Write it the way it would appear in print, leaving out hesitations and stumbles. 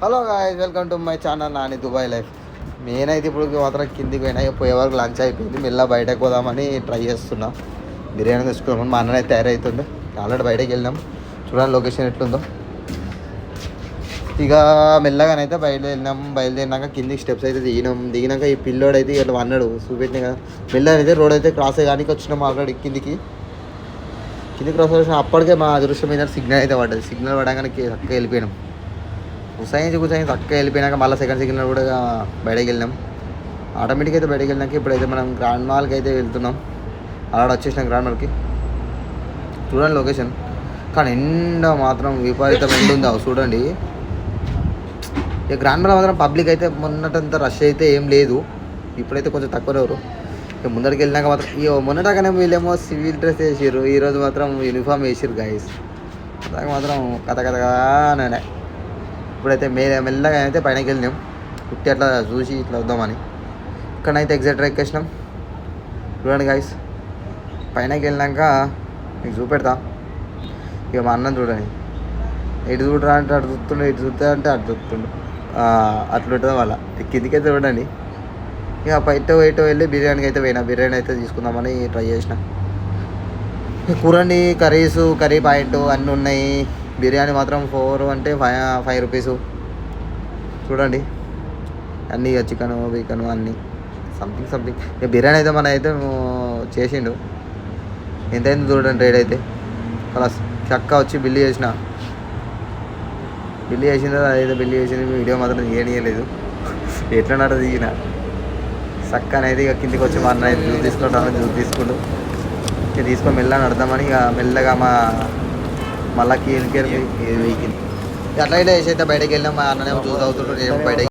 Hello guys, welcome to my channel Nani Dubai life. నేనైతే ఇప్పుడు మాత్రం కిందికి పోయినా, పోయే వరకు లంచ్ అయిపోయింది. మెల్ల బయటకు పోదామని ట్రై చేస్తున్నా. బిర్యానీ తెచ్చుకున్నామని మా అన్ననే తయారవుతుండే. ఆల్రెడీ బయటకు వెళ్ళినాం. చూడండి లొకేషన్ ఎట్లుందో. ఇక మెల్లగానైతే బయలుదేరినాక కిందికి స్టెప్స్ అయితే దిగినాక ఈ పిల్లోడు అయితే ఇట్లా అన్నాడు చూపెట్టిన కదా. మెల్లగా అయితే రోడ్ అయితే క్రాస్ అయ్యడానికి వచ్చినాం ఆల్రెడీ. కిందికి క్రాస్ వచ్చిన అప్పటికే మా అదృష్టం మీద సిగ్నల్ అయితే పడ్డది. సిగ్నల్ పడగానే చక్కగా వెళ్ళిపోయినాం. కూర్చొని చక్కగా వెళ్ళిపోయినాక మళ్ళీ సెకండ్ సిగ్నల్ కూడా బయటకు వెళ్ళినాం. ఆటోమేటిక్ అయితే బయటకు వెళ్ళినాక ఇప్పుడైతే మనం గ్రాండ్ మాల్కి అయితే వెళ్తున్నాం. అలా వచ్చేసినాం గ్రాండ్ మాల్కి. చూడండి లొకేషన్. కానీ ఎండ మాత్రం విపరీతం ఎండ ఉంది. చూడండి ఇక గ్రాండ్ మాల్ మాత్రం పబ్లిక్ అయితే మొన్నటంత రష్ అయితే ఏం లేదు. ఇప్పుడైతే కొంచెం తక్కువ ఎవరు. ఇక ముందరికి వెళ్ళినాక మాత్రం మొన్నటగానే వీళ్ళేమో సివిల్ డ్రెస్ వేసారు. ఈరోజు మాత్రం యూనిఫామ్ వేసారు గైస్. అలాగే మాత్రం కథగా నేనే ఇప్పుడైతే మెల్లగా అయితే పైనకి వెళ్ళినాం. కుట్టి అట్లా చూసి ఇట్లా వద్దామని. ఇక్కడైతే ఎగ్జాక్ట్ ఎక్కేసినాం. చూడండి గైస్, పైనకి వెళ్ళినాక మీకు చూపెడతా. ఇక మా అన్నం చూడండి, ఇటు చూడరా అంటే అటు చూస్తుండే, ఇటు చూస్తా అంటే అటు చూస్తుండు. అట్లుంటుంది వాళ్ళ. కిందికైతే చూడండి. ఇక ఇటో వెళ్ళి బిర్యానీకి అయితే పోయినా. బిర్యానీ అయితే తీసుకుందామని ట్రై చేసిన. కూరండి, కర్రీ పాయింట్ అన్నీ ఉన్నాయి. బిర్యానీ మాత్రం 4 అంటే 5 రూపీసు. చూడండి అన్నీ ఇక చికెను అన్నీ సంథింగ్. ఇక బిర్యానీ అయితే మన అయితే చేసిండు. ఎంతైంది చూడండి రేట్ అయితే. అలా చక్క వచ్చి బిల్లు చేసింది. అదైతే బిల్లు చేసింది. వీడియో మాత్రం తీయలేదు. ఎట్లన్నాడో దిగిన చక్క అనేది. ఇక కిందికి వచ్చి మా అన్న జ్యూస్ తీసుకుంటూ ఇక తీసుకొని మెల్లగా నడదామని ఇక మెల్లగా మళ్ళీ వెహికల్ అట్లా వేసి అయితే బయటకు వెళ్ళాం. మా అన్ననేమో జ్యూస్ అవుతుంటాడు, నేను బయటకి